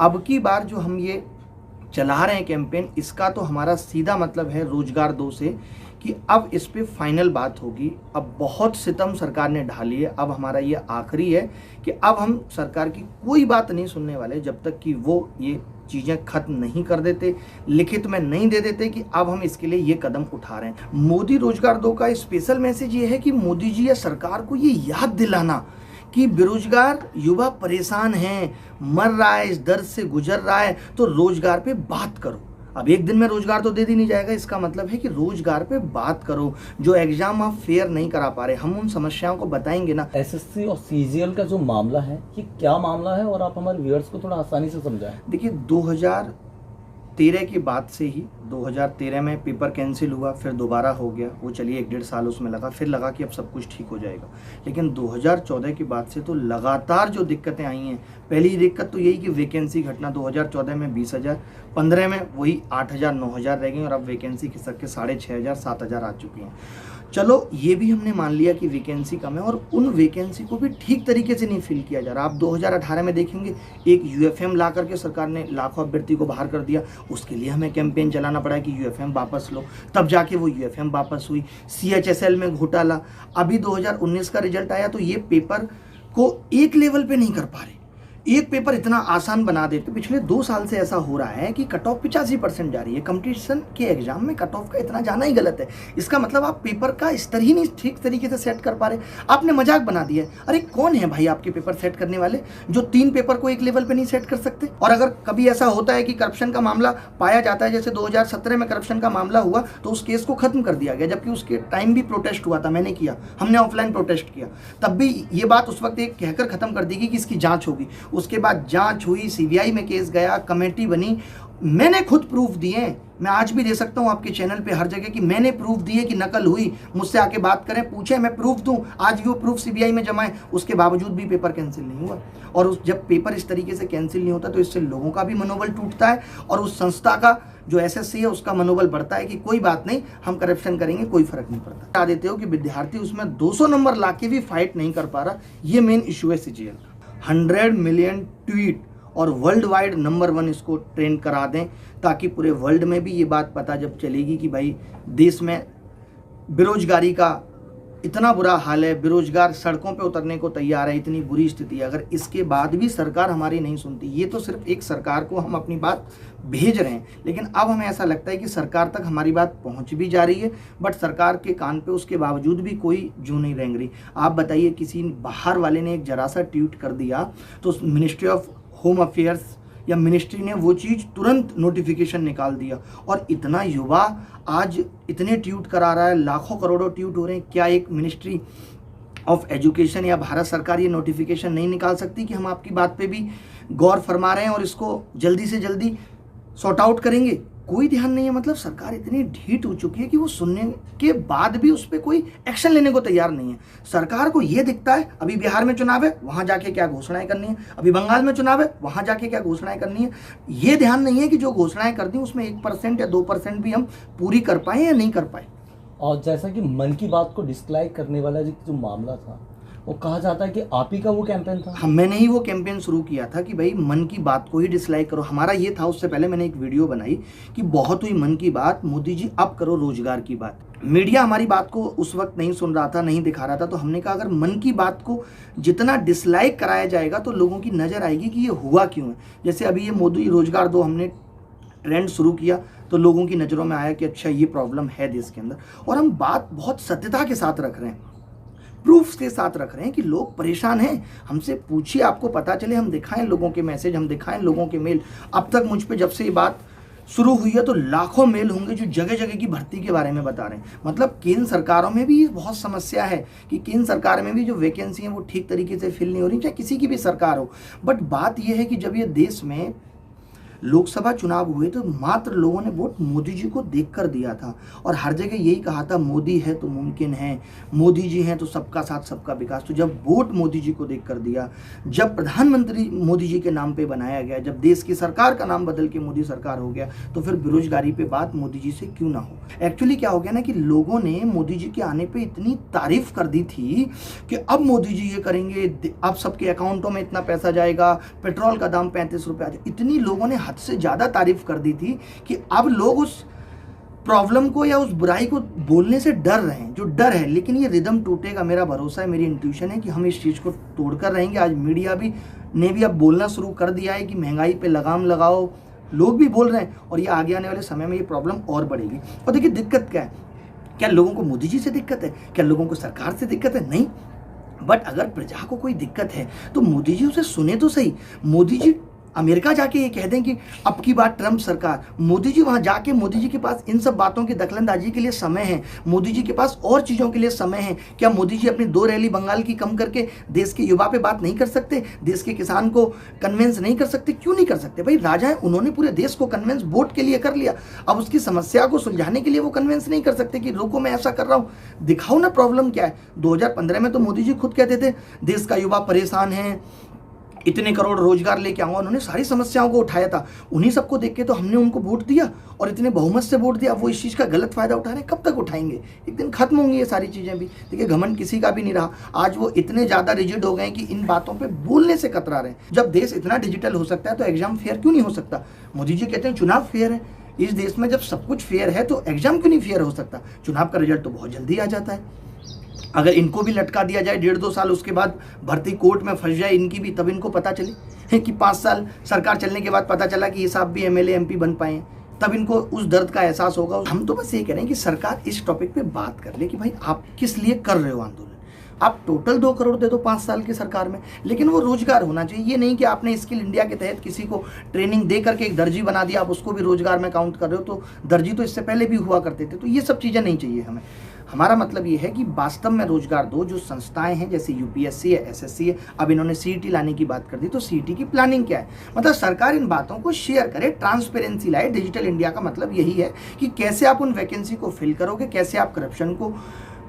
अब की बार जो हम ये चला रहे हैं कैंपेन, इसका तो हमारा सीधा मतलब है रोजगार दो से, कि अब इस पे फाइनल बात होगी। अब बहुत सितम सरकार ने ढाली है, अब हमारा ये आखिरी है कि अब हम सरकार की कोई बात नहीं सुनने वाले जब तक कि वो ये चीज़ें खत्म नहीं कर देते, लिखित में नहीं दे देते कि अब हम इसके लिए ये कदम उठा रहे हैं। मोदी रोजगार दो का स्पेशल मैसेज ये है कि मोदी जी या सरकार को ये याद दिलाना कि बेरोजगार युवा परेशान हैं, मर रहा है, इस दर्द से गुजर रहा है, तो रोजगार पे बात करो। अब एक दिन में रोजगार तो दे दी नहीं जाएगा, इसका मतलब है कि रोजगार पे बात करो। जो एग्जाम आप फेयर नहीं करा पा रहे, हम उन समस्याओं को बताएंगे ना। एसएससी और सीजीएल का जो मामला है, ये क्या मामला है और आप हमारे व्यूअर्स को थोड़ा आसानी से समझाएं। देखिए 2013 के बाद से ही 2013 में पेपर कैंसिल हुआ, फिर दोबारा हो गया, वो चलिए 1-1.5 साल उसमें लगा, फिर लगा कि अब सब कुछ ठीक हो जाएगा। लेकिन 2014 के बाद से तो लगातार जो दिक्कतें आई हैं, पहली दिक्कत तो यही कि वैकेंसी घटना, 2014 में 20,000, 15 में वही 8,000 9,000 रह गई और अब वैकेंसी खिसक के 6,500 7,000 आ चुकी हैं। चलो ये भी हमने मान लिया कि वैकेंसी कम है, और उन वैकेंसी को भी ठीक तरीके से नहीं फिल किया जा रहा। आप 2018 में देखेंगे एक यूएफएम ला करके सरकार ने लाखों अभ्यर्थी को बाहर कर दिया, उसके लिए हमें कैंपेन चलाना पड़ा कि यूएफएम वापस लो, तब जाके वो यूएफएम वापस हुई। सीएचएसएल में घोटाला, अभी 2019 का रिजल्ट आया तो ये पेपर को एक लेवल पे नहीं कर पा रहे, एक पेपर इतना आसान बना देते। पिछले 2 साल से ऐसा हो रहा है कि कट ऑफ 85% जा रही है। कंपटीशन के एग्जाम में कट ऑफ का इतना जाना ही गलत है। इसका मतलब आप पेपर का स्तर ही नहीं ठीक तरीके से सेट कर पा रहे, आपने मजाक बना दिया है। अरे कौन है भाई आपके पेपर सेट करने वाले जो 3 पेपर को एक लेवल पे नहीं सेट कर सकते? और अगर कभी ऐसा होता है कि करप्शन का मामला पाया जाता है, जैसे 2017 में करप्शन का मामला हुआ तो उस केस को खत्म कर दिया गया, जबकि उसके टाइम भी प्रोटेस्ट हुआ था, मैंने किया, हमने ऑफलाइन प्रोटेस्ट किया, तब भी ये बात उस वक्त एक कहकर खत्म कर दी गई कि इसकी जांच होगी। उसके बाद जांच हुई, सीबीआई में केस गया, कमेटी बनी, मैंने खुद प्रूफ दिए, मैं आज भी दे सकता हूं आपके चैनल पे हर जगह कि मैंने प्रूफ दिए कि नकल हुई, मुझसे आके बात करें, पूछे, मैं प्रूफ दूं। आज वो प्रूफ सीबीआई में जमाए, उसके बावजूद भी पेपर कैंसिल नहीं हुआ। और जब पेपर इस तरीके से कैंसिल नहीं होता तो इससे लोगों का भी मनोबल टूटता है और उस संस्था का जो एसएससी है उसका मनोबल बढ़ता है कि कोई बात नहीं, हम करप्शन करेंगे, कोई फर्क नहीं पड़ता। बता देते हो कि विद्यार्थी उसमें 200 नंबर लाके भी फाइट नहीं कर पा रहा, ये मेन इशू है सीजीएल का। 100 मिलियन ट्वीट और वर्ल्ड वाइड नंबर 1 इसको ट्रेंड करा दें, ताकि पूरे वर्ल्ड में भी ये बात पता जब चलेगी कि भाई देश में बेरोजगारी का इतना बुरा हाल है, बेरोजगार सड़कों पे उतरने को तैयार है, इतनी बुरी स्थिति है, अगर इसके बाद भी सरकार हमारी नहीं सुनती। ये तो सिर्फ एक सरकार को हम अपनी बात भेज रहे हैं, लेकिन अब हमें ऐसा लगता है कि सरकार तक हमारी बात पहुंच भी जा रही है, बट सरकार के कान पे उसके बावजूद भी कोई जू नहीं रेंग रही। आप बताइए, किसी बाहर वाले ने एक जरा सा ट्वीट कर दिया तो मिनिस्ट्री ऑफ होम अफेयर्स या मिनिस्ट्री ने वो चीज़ तुरंत नोटिफिकेशन निकाल दिया, और इतना युवा आज इतने ट्वीट करा रहा है, लाखों करोड़ों ट्वीट हो रहे हैं। क्या एक मिनिस्ट्री ऑफ एजुकेशन या भारत सरकार ये नोटिफिकेशन नहीं निकाल सकती कि हम आपकी बात पे भी गौर फरमा रहे हैं और इसको जल्दी से जल्दी सॉर्ट आउट करेंगे? कोई ध्यान नहीं है। मतलब सरकार इतनी ढीठ हो चुकी है कि वो सुनने के बाद भी उस पर कोई एक्शन लेने को तैयार नहीं है। सरकार को ये दिखता है अभी बिहार में चुनाव है, वहां जाके क्या घोषणाएं करनी है, अभी बंगाल में चुनाव है, वहां जाके क्या घोषणाएं करनी है। ये ध्यान नहीं है कि जो घोषणाएं कर दी उसमें 1% या 2% भी हम पूरी कर पाए या नहीं कर पाए। और जैसा कि मन की बात को डिसलाइक करने वाला जो मामला था, वो कहा जाता है कि आप ही का वो कैंपेन था। मैंने ही वो कैंपेन शुरू किया था कि भाई मन की बात को ही डिसलाइक करो, हमारा ये था। उससे पहले मैंने एक वीडियो बनाई कि बहुत हुई मन की बात, मोदी जी अब करो रोजगार की बात। मीडिया हमारी बात को उस वक्त नहीं सुन रहा था, नहीं दिखा रहा था, तो हमने कहा अगर मन की बात को जितना डिसलाइक कराया जाएगा तो लोगों की नज़र आएगी कि ये हुआ क्यों है। जैसे अभी ये मोदी रोजगार दो हमने ट्रेंड शुरू किया तो लोगों की नज़रों में आया कि अच्छा ये प्रॉब्लम है देश के अंदर, और हम बात बहुत सत्यता के साथ रख रहे हैं, प्रूफ के साथ रख रहे हैं कि लोग परेशान हैं। हमसे पूछिए, आपको पता चले, हम दिखाएं लोगों के मैसेज, हम दिखाएं लोगों के मेल। अब तक मुझ पे जब से ये बात शुरू हुई है तो लाखों मेल होंगे जो जगह जगह की भर्ती के बारे में बता रहे हैं। मतलब केंद्र सरकारों में भी बहुत समस्या है कि केंद्र सरकार में भी जो वैकेंसी है वो ठीक तरीके से फिल नहीं हो रही, चाहे किसी की भी सरकार हो। बट बात यह है कि जब ये देश में लोकसभा चुनाव हुए तो मात्र लोगों ने वोट मोदी जी को देखकर दिया था और हर जगह यही कहा था मोदी है तो मुमकिन है, मोदी जी हैं तो सबका साथ सबका विकास। तो जब वोट मोदी जी को देखकर दिया, जब प्रधानमंत्री मोदी जी के नाम पे बनाया गया, जब देश की सरकार का नाम बदल के मोदी सरकार हो गया, तो फिर बेरोजगारी पे बात मोदी जी से क्यों ना हो। एक्चुअली क्या हो गया ना कि लोगों ने मोदी जी के आने पे इतनी तारीफ कर दी थी कि अब मोदी जी ये करेंगे, अब सबके अकाउंटों में इतना पैसा जाएगा, पेट्रोल का दाम 35 रुपये आ जाए। इतनी लोगों ने हद से ज़्यादा तारीफ कर दी थी कि अब लोग उस प्रॉब्लम को या उस बुराई को बोलने से डर रहे हैं, जो डर है। लेकिन ये रिदम टूटेगा, मेरा भरोसा है, मेरी इंट्यूशन है कि हम इस चीज़ को तोड़कर रहेंगे। आज मीडिया भी ने भी अब बोलना शुरू कर दिया है कि महंगाई पे लगाम लगाओ, लोग भी बोल रहे हैं और ये आगे आने वाले समय में ये प्रॉब्लम और बढ़ेगी। और देखिए दिक्कत क्या है, क्या लोगों को मोदी जी से दिक्कत है, क्या लोगों को सरकार से दिक्कत है? नहीं। बट अगर प्रजा को कोई दिक्कत है तो मोदी जी उसे सुने तो सही। मोदी जी अमेरिका जाके ये कह दें कि अब की बात ट्रंप सरकार, मोदी जी वहाँ जाके, मोदी जी के पास इन सब बातों की दखलंदाजी के लिए समय है, मोदी जी के पास और चीज़ों के लिए समय है। क्या मोदी जी अपनी 2 रैली बंगाल की कम करके देश के युवा पे बात नहीं कर सकते, देश के किसान को कन्विंस नहीं कर सकते? क्यों नहीं कर सकते भाई? राजा है, उन्होंने पूरे देश को कन्विंस वोट के लिए कर लिया। अब उसकी समस्या को सुलझाने के लिए वो कन्विंस नहीं कर सकते कि रुको मैं ऐसा कर रहा हूँ, दिखाओ ना प्रॉब्लम क्या है। 2015 में तो मोदी जी खुद कहते थे देश का युवा परेशान है, इतने करोड़ रोजगार लेके आऊंगा। उन्होंने सारी समस्याओं को उठाया था, उन्हीं सबको देख के तो हमने उनको वोट दिया और इतने बहुमत से वोट दिया। वो इस चीज़ का गलत फायदा उठा रहे हैं, कब तक उठाएंगे? एक दिन खत्म होंगी ये सारी चीज़ें भी। देखिए घमंड किसी का भी नहीं रहा, आज वो इतने ज़्यादा रिजिड हो गए हैं कि इन बातों पर बोलने से कतरा रहे हैं। जब देश इतना डिजिटल हो सकता है तो एग्जाम फेयर क्यों नहीं हो सकता? मोदी जी कहते हैं चुनाव फेयर है। इस देश में जब सब कुछ फेयर है तो एग्जाम क्यों नहीं फेयर हो सकता? चुनाव का रिजल्ट तो बहुत जल्दी आ जाता है। अगर इनको भी लटका दिया जाए 1.5-2 साल, उसके बाद भर्ती कोर्ट में फंस जाए इनकी भी, तब इनको पता चले कि 5 साल सरकार चलने के बाद पता चला कि ये साहब भी एमएलए एमपी बन पाए, तब इनको उस दर्द का एहसास होगा। हम तो बस ये कह रहे हैं कि सरकार इस टॉपिक पे बात कर ले कि भाई आप किस लिए कर रहे हो आंदोलन। आप टोटल 2 करोड़ दे दो 5 साल की सरकार में, लेकिन वो रोजगार होना चाहिए। ये नहीं कि आपने स्किल इंडिया के तहत किसी को ट्रेनिंग दे करके एक दर्जी बना दिया, आप उसको भी रोजगार में काउंट कर रहे हो। तो दर्जी तो इससे पहले भी हुआ करते थे। तो ये सब चीज़ें नहीं चाहिए हमें। हमारा मतलब ये है कि वास्तव में रोजगार दो। जो संस्थाएं हैं जैसे यूपीएससी है, एसएससी है, अब इन्होंने सीईटी लाने की बात कर दी, तो सीईटी की प्लानिंग क्या है? मतलब सरकार इन बातों को शेयर करे, ट्रांसपेरेंसी लाए। डिजिटल इंडिया का मतलब यही है कि कैसे आप उन वैकेंसी को फिल करोगे, कैसे आप करप्शन को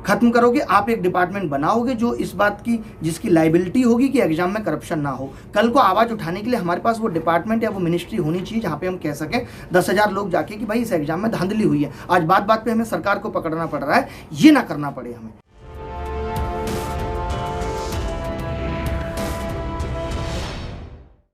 खत्म करोगे। आप एक डिपार्टमेंट बनाओगे जो इस बात की, जिसकी लाइबिलिटी होगी कि एग्जाम में करप्शन ना हो। कल को आवाज़ उठाने के लिए हमारे पास वो डिपार्टमेंट या वो मिनिस्ट्री होनी चाहिए जहाँ पे हम कह सकें 10,000 लोग जाके कि भाई इस एग्जाम में धांधली हुई है। आज बात बात पे हमें सरकार को पकड़ना पड़ रहा है, ये ना करना पड़े हमें।